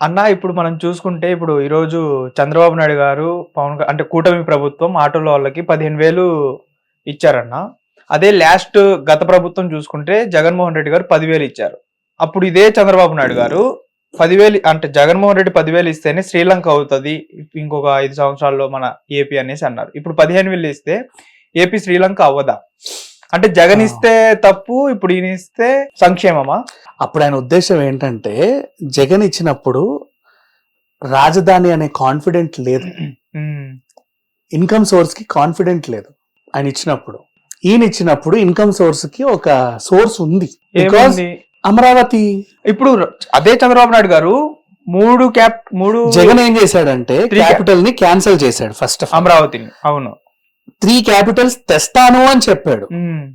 అన్న ఇప్పుడు మనం చూసుకుంటే ఇప్పుడు ఈరోజు చంద్రబాబు నాయుడు గారు అంటే కూటమి ప్రభుత్వం ఆటోల వాళ్ళకి 15,000 ఇచ్చారన్న. అదే గత ప్రభుత్వం చూసుకుంటే జగన్మోహన్ రెడ్డి గారు 10,000 ఇచ్చారు. అప్పుడు ఇదే చంద్రబాబు నాయుడు గారు 10,000 అంటే జగన్మోహన్ రెడ్డి 10,000 ఇస్తేనే శ్రీలంక అవుతది ఇంకొక 5 సంవత్సరాల్లో మన ఏపీ అనేసి అన్నారు. ఇప్పుడు 15,000 ఇస్తే ఏపీ శ్రీలంక అవ్వదా? అంటే జగన్ ఇస్తే తప్పు, ఇప్పుడు ఈయన ఇస్తే సంక్షేమమా? అప్పుడు ఆయన ఉద్దేశం ఏంటంటే జగన్ ఇచ్చినప్పుడు రాజధాని అనే కాన్ఫిడెంట్ లేదు, ఇన్కమ్ సోర్స్ కి కాన్ఫిడెంట్ లేదు. ఆయన ఇచ్చినప్పుడు ఈయన ఇచ్చినప్పుడు ఇన్కమ్ సోర్స్ కి ఒక సోర్స్ ఉంది. అమరావతి. ఇప్పుడు అదే చంద్రబాబు నాయుడు గారు మూడు జగన్ ఏం చేశాడంటే క్యాపిటల్ ని క్యాన్సిల్ చేశాడు. ఫస్ట్ అమరావతిని. అవును, 3 క్యాపిటల్స్ తెస్తాను అని చెప్పాడు.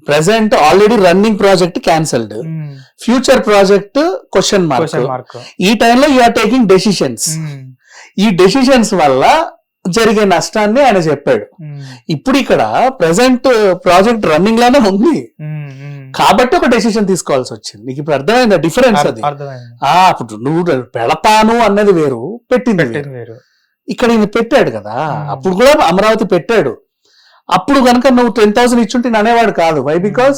Present already running project cancelled, future project question mark. ఈ టైంలో యు ఆర్ టేకింగ్ డెసిషన్స్. ఈ డెసిషన్స్ వల్ల జరిగే నష్టాన్ని ఆయన చెప్పాడు. ఇప్పుడు ఇక్కడ ప్రెసెంట్ ప్రాజెక్ట్ రన్నింగ్ లానే ఉంది కాబట్టి ఒక డెసిషన్ తీసుకోవాల్సి వచ్చింది. నీకు ఇప్పుడు అర్థమైందా డిఫరెన్స్? అది అప్పుడు నువ్వు పెడతాను అన్నది వేరు, పెట్టింది వేరు. ఇక్కడ ఈయన పెట్టాడు కదా, అప్పుడు కూడా అమరావతి పెట్టాడు. అప్పుడు కనుక నువ్వు 10,000 ఇచ్చుంటే నేను అనేవాడు కాదు. వై? బికాస్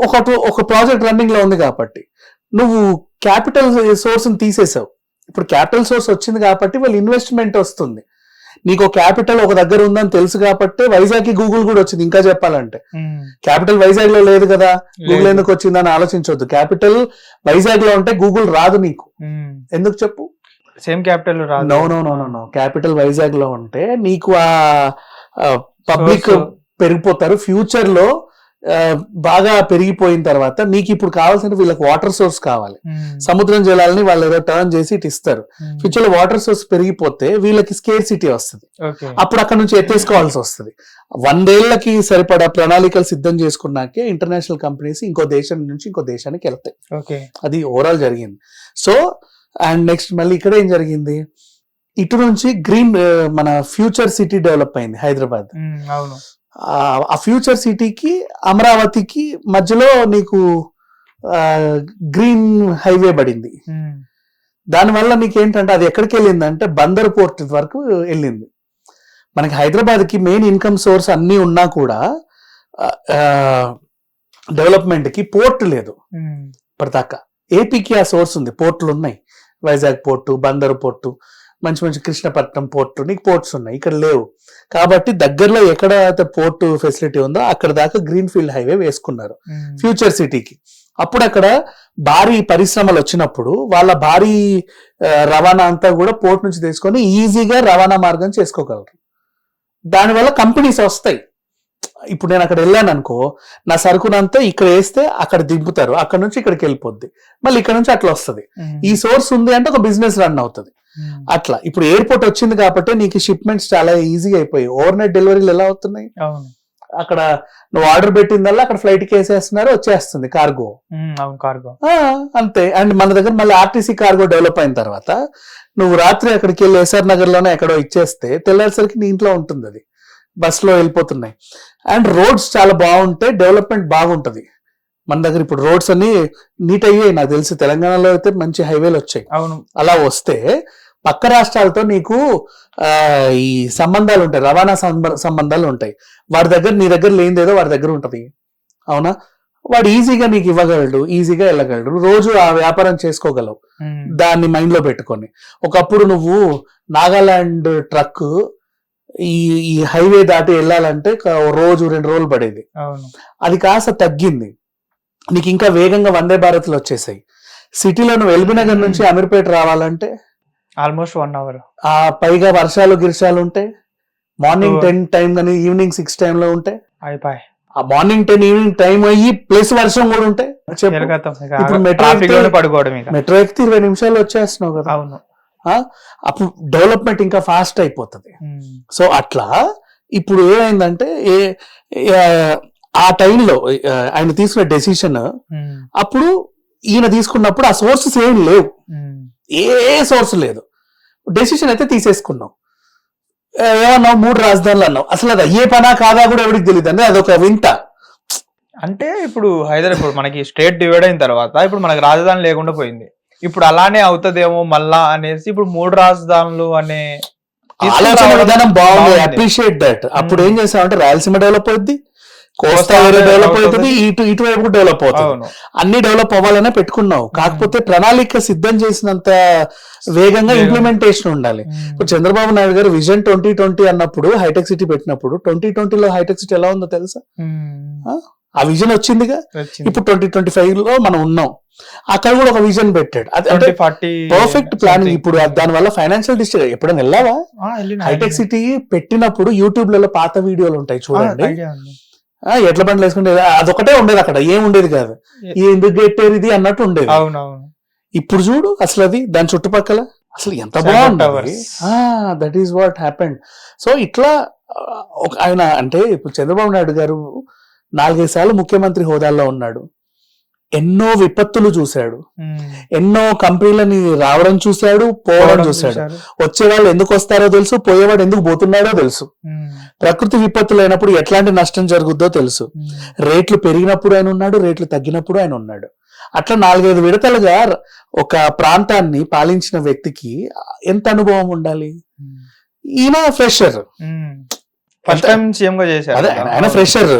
ఒక ప్రాజెక్ట్ రన్నింగ్ లో ఉంది కాబట్టి. నువ్వు క్యాపిటల్ సోర్స్ ని తీసేసావు. ఇప్పుడు క్యాపిటల్ సోర్స్ వచ్చింది కాబట్టి వాళ్ళు ఇన్వెస్ట్మెంట్ వస్తుంది. నీకు క్యాపిటల్ ఒక దగ్గర ఉందని తెలుసు కాబట్టి వైజాగ్ కి గూగుల్ కూడా వచ్చింది. ఇంకా చెప్పాలంటే క్యాపిటల్ వైజాగ్ లో లేదు కదా, గూగుల్ ఎందుకు వచ్చిందని ఆలోచించవద్దు. క్యాపిటల్ వైజాగ్ లో ఉంటే గూగుల్ రాదు నీకు. ఎందుకు చెప్పు? సేమ్ క్యాపిటల్ రాదు. నో. క్యాపిటల్ వైజాగ్ లో ఉంటే నీకు ఆ పబ్లిక్ పెరిగిపోతారు. ఫ్యూచర్ లో బాగా పెరిగిపోయిన తర్వాత నీకు ఇప్పుడు కావాల్సిన వీళ్ళకి వాటర్ సోర్స్ కావాలి. సముద్రం జలాలని వాళ్ళు ఏదో టర్న్ చేసి ఇటు ఇస్తారు. ఫ్యూచర్ లో వాటర్ సోర్స్ పెరిగిపోతే వీళ్ళకి స్కేర్సిటీ వస్తుంది. అప్పుడు అక్కడ నుంచి ఎత్తేసుకోవాల్సి వస్తుంది. 100 ఏళ్లకి సరిపడా ప్రణాళికలు సిద్ధం చేసుకున్నాకే ఇంటర్నేషనల్ కంపెనీస్ ఇంకో దేశం నుంచి ఇంకో దేశానికి వెళ్తాయి. అది ఓవరాల్ జరిగింది. సో అండ్ నెక్స్ట్ మళ్ళీ ఇక్కడ ఏం జరిగింది, ఇటు నుంచి మన ఫ్యూచర్ సిటీ డెవలప్ అయింది హైదరాబాద్. ఆ ఫ్యూచర్ సిటీకి అమరావతికి మధ్యలో నీకు గ్రీన్ హైవే పడింది. దానివల్ల నీకేంటంటే అది ఎక్కడికి వెళ్ళిందంటే బందర్ పోర్ట్ వరకు వెళ్ళింది. మనకి హైదరాబాద్ కి మెయిన్ ఇన్కమ్ సోర్స్ అన్ని ఉన్నా కూడా డెవలప్మెంట్ కి పోర్ట్ లేదు ఇప్పటిదాకా. ఏపీకి ఆ సోర్స్ ఉంది, పోర్టులు ఉన్నాయి. వైజాగ్ పోర్టు, బందర్ పోర్టు, మంచి మంచి కృష్ణపట్నం పోర్టు, నీకు పోర్ట్స్ ఉన్నాయి. ఇక్కడ లేవు కాబట్టి దగ్గరలో ఎక్కడైతే పోర్టు ఫెసిలిటీ ఉందో అక్కడ దాకా గ్రీన్ ఫీల్డ్ హైవే వేసుకున్నారు ఫ్యూచర్ సిటీకి. అప్పుడు అక్కడ భారీ పరిశ్రమలు వచ్చినప్పుడు వాళ్ళ భారీ రవాణా అంతా కూడా పోర్ట్ నుంచి తీసుకొని ఈజీగా రవాణా మార్గం చేసుకోగలరు. దానివల్ల కంపెనీస్ వస్తాయి. ఇప్పుడు నేను అక్కడ వెళ్ళాను అనుకో, నా సరుకునంతా ఇక్కడ వేస్తే అక్కడ దింపుతారు, అక్కడ నుంచి ఇక్కడికి వెళ్ళిపోద్ది, మళ్ళీ ఇక్కడ నుంచి అట్లా వస్తుంది. ఈ సోర్స్ ఉంది అంటే ఒక బిజినెస్ రన్ అవుతుంది. అట్లా ఇప్పుడు ఎయిర్పోర్ట్ వచ్చింది కాబట్టి నీకు షిప్మెంట్స్ చాలా ఈజీగా అయిపోయాయి. ఓవర్ నైట్ డెలివరీలు ఎలా అవుతున్నాయి? అక్కడ నువ్వు ఆర్డర్ పెట్టిందల్లా అక్కడ ఫ్లైట్ కి వేసేస్తున్నారు, వచ్చేస్తుంది కార్గో. అంతే. అండ్ మన దగ్గర మళ్ళీ ఆర్టీసీ కార్గో డెవలప్ అయిన తర్వాత నువ్వు రాత్రి అక్కడికి వెళ్ళి ఎస్ఆర్ నగర్ లోనే ఎక్కడో ఇచ్చేస్తే తెల్లారిసరికి నీ ఇంట్లో ఉంటుంది. అది బస్ లో వెళ్ళిపోతున్నాయి. అండ్ రోడ్స్ చాలా బాగుంటాయి, డెవలప్మెంట్ బాగుంటది మన దగ్గర. ఇప్పుడు రోడ్స్ అన్ని నీట్ అయ్యాయి. నాకు తెలిసి తెలంగాణలో అయితే మంచి హైవేలు వచ్చాయి. అలా వస్తే పక్క రాష్ట్రాలతో నీకు ఈ సంబంధాలు ఉంటాయి, రవాణా సంబంధాలు ఉంటాయి. వాడి దగ్గర నీ దగ్గర లేనిదేదో వాడి దగ్గర ఉంటది. అవునా? వాడు ఈజీగా నీకు ఇవ్వగలడు, ఈజీగా వెళ్ళగలడు, రోజు ఆ వ్యాపారం చేసుకోగలవు. దాన్ని మైండ్ లో పెట్టుకొని ఒకప్పుడు నువ్వు నాగాలాండ్ ట్రక్ ఈ హైవే దాటి వెళ్ళాలంటే రోజు 2 రోజులు పడేది. అది కాస్త తగ్గింది. నీకు ఇంకా వేగంగా వందే భారత్లు వచ్చేసాయి. సిటీలో నువ్వు ఎల్బీనగర్ నుంచి అమీర్పేట రావాలంటే ఆల్మోస్ట్ 1 hour. పైగా వర్షాలు గిర్షాలు ఉంటాయి. మార్నింగ్ 10 టైం కానీ ఈవినింగ్ 6 టైంలో ఉంటాయి. ఆ మార్నింగ్ 10 ఈవినింగ్ టైం అయ్యి ప్లస్ వర్షం కూడా ఉంటాయి. ఇప్పుడు మెట్రో ఎక్కితే 20 నిమిషాలు వచ్చేస్తున్నావు కదా. అప్పుడు డెవలప్మెంట్ ఇంకా ఫాస్ట్ అయిపోతుంది. సో అట్లా ఇప్పుడు ఏమైందంటే ఆ టైంలో ఆయన తీసుకున్న డెసిషన్ అప్పుడు ఈయన తీసుకున్నప్పుడు ఆ సోర్సెస్ ఏం లేవు, ఏ సోర్స్ లేదు. డెసిషన్ అయితే తీసేసుకున్నాం. ఏమన్నావు? 3 రాజధానులు అన్నావు. అసలు అది అయ్యే పనా కాదా కూడా ఎవరికి తెలియదు అండి. అదొక వింత. అంటే ఇప్పుడు హైదరాబాద్ మనకి స్టేట్ డివైడ్ అయిన తర్వాత ఇప్పుడు మనకి రాజధాని లేకుండా పోయింది. ఇప్పుడు అలానే అవుతదేమో మళ్ళా అనేసి ఇప్పుడు 3 రాజధానులు అనే ఆలోచన విధానం బాగుంది, అప్రిషియేట్ దట్. అప్పుడు ఏం చేసామంటే రాయలసీమ డెవలప్ అవుద్ది, కోస్తా డెవలప్ అవుతుంది, ఇటువైపు డెవలప్ అవుతుంది, అన్ని డెవలప్ అవ్వాలనే పెట్టుకున్నావు. కాకపోతే ప్రణాళిక సిద్ధం చేసినంత వేగంగా ఇంప్లిమెంటేషన్ ఉండాలి. ఇప్పుడు చంద్రబాబు నాయుడు గారు విజన్ 2020 అన్నప్పుడు హైటెక్ సిటీ పెట్టినప్పుడు 2020లో హైటెక్ సిటీ ఎలా ఉందో తెలుసా? ఆ విజన్ వచ్చిందిగా. ఇప్పుడు 2025 లో మనం ఉన్నాం, అక్కడ కూడా ఒక విజన్ పెట్టాడు. అంటే పర్ఫెక్ట్ ప్లానింగ్. ఇప్పుడు దాని వల్ల ఫైనాన్షియల్ డిస్ట్రిక్ట్ ఎప్పుడైనా వెళ్ళావా? హైటెక్ సిటీ పెట్టినప్పుడు యూట్యూబ్ లలో పాత వీడియోలు ఉంటాయి చూడండి. ఎట్ల బండ్లు వేసుకుంటే అదొకటే ఉండేది, అక్కడ ఏం ఉండేది కాదు. ఎందుకు పెట్టారు ఇది అన్నట్టు ఉండేది. ఇప్పుడు చూడు అసలు అది దాని చుట్టుపక్కల అసలు ఎంత బాగుంది. That is what happened. So ఇట్లా ఆయన అంటే ఇప్పుడు చంద్రబాబు నాయుడు గారు 4-5 సార్లు ముఖ్యమంత్రి హోదాల్లో ఉన్నాడు, ఎన్నో విపత్తులు చూశాడు, ఎన్నో కంపెనీలని రావడం చూశాడు, పోవడం చూశాడు. వచ్చేవాళ్ళు ఎందుకు వస్తారో తెలుసు, పోయేవాడు ఎందుకు పోతున్నాడో తెలుసు. ప్రకృతి విపత్తులు అయినప్పుడు ఎట్లాంటి నష్టం జరుగుద్దో తెలుసు. రేట్లు పెరిగినప్పుడు ఆయన ఉన్నాడు, రేట్లు తగ్గినప్పుడు ఆయన ఉన్నాడు. అట్లా 4-5 విడతలుగా ఒక ప్రాంతాన్ని పాలించిన వ్యక్తికి ఎంత అనుభవం ఉండాలి? ఈయన ఫ్రెషర్, ఫస్ట్ టైం సీఎం గా చేశారు. అదే ఆయన ఫ్రెషర్,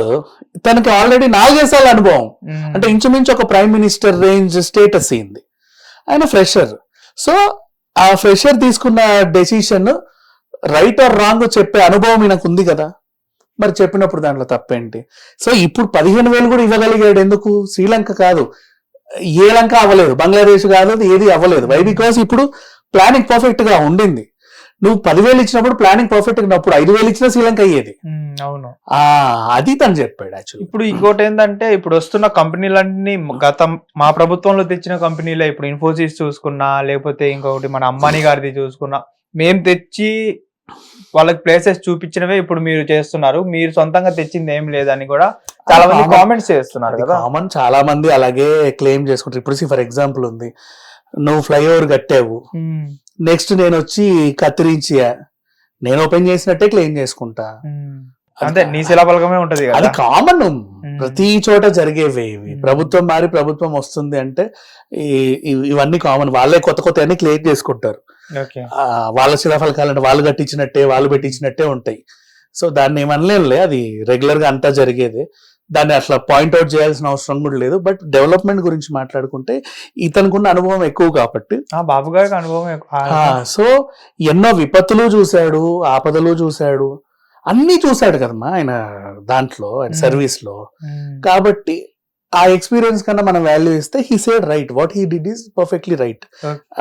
తనకి ఆల్రెడీ 4 సార్ల అనుభవం, అంటే ఇంచుమించు ఒక ప్రైమ్ మినిస్టర్ రేంజ్ స్టేటస్ అయింది. ఆయన ఫ్రెషర్. సో ఆ ఫ్రెషర్ తీసుకున్న డెసిషన్ రైట్ ఆర్ రాంగ్ చెప్పే అనుభవం ఈయనకు ఉంది కదా, మరి చెప్పినప్పుడు దాంట్లో తప్పేంటి? సో ఇప్పుడు 15,000 కూడా ఇవ్వగలిగాడు. ఎందుకు? శ్రీలంక కాదు, ఏ లంక అవ్వలేదు, బంగ్లాదేశ్ కాదు, ఏది అవ్వలేదు. వై? బికాస్ ఇప్పుడు ప్లానింగ్ పర్ఫెక్ట్ గా ఉండింది. నువ్వు 10,000 ఇచ్చినప్పుడు ప్లానింగ్ పర్ఫెక్ట్ గా ఉన్నప్పుడు 5,000 ఇచ్చినా శ్రీలంక అయ్యేది. అవును, అది తను చెప్పాడు. యాక్చువల్లీ ఇప్పుడు ఇంకోటి ఏంటంటే ఇప్పుడు వస్తున్న కంపెనీలన్నీ మా ప్రభుత్వంలో తెచ్చిన కంపెనీలే. ఇప్పుడు ఇన్ఫోసిస్ చూసుకున్నా, లేకపోతే ఇంకొకటి మన అంబానీ గారిది చూసుకున్నా, మేము తెచ్చి వాళ్ళకి ప్లేసెస్ చూపించినవే ఇప్పుడు మీరు చేస్తున్నారు, మీరు సొంతంగా తెచ్చింది ఏం లేదని కూడా చాలా మంది కామెంట్స్ చేస్తున్నారు కదా. కామన్, చాలా మంది అలాగే క్లెయిమ్ చేసుకుంటారు. ఇప్పుడు ఫర్ ఎగ్జాంపుల్ ఉంది, నువ్వు ఫ్లైఓవర్ కట్టావు, నెక్స్ట్ నేను వచ్చి కత్తిరించి నేను ఓపెన్ చేసినట్టే క్లెయిమ్ చేసుకుంటా. అంటే నీ శిలాఫలకమే ఉంటది, అది కామన్, ప్రతి చోట జరిగేవే ఇవి. ప్రభుత్వం మారి ప్రభుత్వం వస్తుంది అంటే ఇవన్నీ కామన్. వాళ్ళే కొత్త అన్ని క్లియర్ చేసుకుంటారు. వాళ్ళ శిలాఫలకాలంటే వాళ్ళు కట్టించినట్టే, వాళ్ళు పెట్టించినట్టే ఉంటాయి. సో దాన్ని ఏమనలేనులే, అది రెగ్యులర్ గా అంతా జరిగేది. దాన్ని అట్లా పాయింట్అవుట్ చేయాల్సిన అవసరం కూడా లేదు. బట్ డెవలప్మెంట్ గురించి మాట్లాడుకుంటే ఇతనుకున్న అనుభవం ఎక్కువ కాబట్టి, బాబు గారికి అనుభవం ఎక్కువ. సో ఎన్నో విపత్తులు చూశాడు, ఆపదలు చూశాడు, అన్ని చూశాడు కదమ్మా ఆయన దాంట్లో, ఆయన సర్వీస్ లో. కాబట్టి ఆ ఎక్స్పీరియన్స్ కన్నా మనం వాల్యూ ఇస్తే he said right, what he did is perfectly right.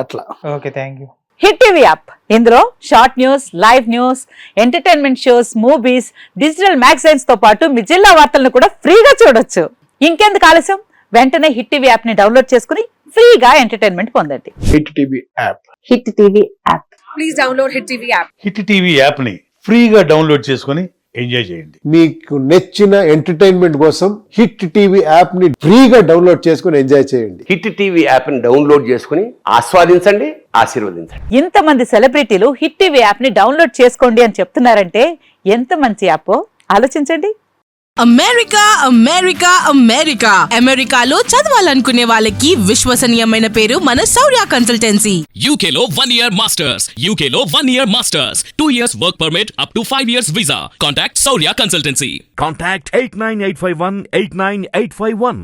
అట్లా. Okay, thank you. Hit TV app, ఇందులో short news, live news, entertainment shows, movies, digital magazines తో పాటు మీ జిల్లా వార్తలను కూడా ఫ్రీగా చూడొచ్చు. ఇంకెందుకు ఆలస్యం, వెంటనే హిట్ టీవీ యాప్ ని డౌన్లోడ్ చేసుకుని ఫ్రీగా ఎంటర్టైన్మెంట్ పొందండి. Hit TV app, hit TV app, please download hit TV app. Hit TV app ని ఫ్రీగా డౌన్లోడ్ చేసుకుని ఎంజాయ్ చేయండి. మీకు నచ్చిన ఎంటర్టైన్మెంట్ కోసం హిట్ టీవీ యాప్ ని ఫ్రీగా డౌన్లోడ్ చేసుకుని ఎంజాయ్ చేయండి. హిట్ టీవీ యాప్ ని డౌన్లోడ్ చేసుకుని ఆస్వాదించండి, ఆశీర్వదించండి. ఇంతమంది సెలబ్రిటీలు హిట్ టీవీ యాప్ ని డౌన్లోడ్ చేసుకోండి అని చెప్తున్నారంటే ఎంత మంచి యాప్ ఆలోచించండి. అమెరికా అమెరికా అమెరికా అమెరికాలో చదవాలనుకునే వాళ్ళకి విశ్వసనీయమైన పేరు మన శౌర్య కన్సల్టెన్సీ. UK లో 1 year masters, UK లో 1 year masters, 2 years work permit up to 5 years visa. Contact Saurya Consultancy. Contact 89851 89851.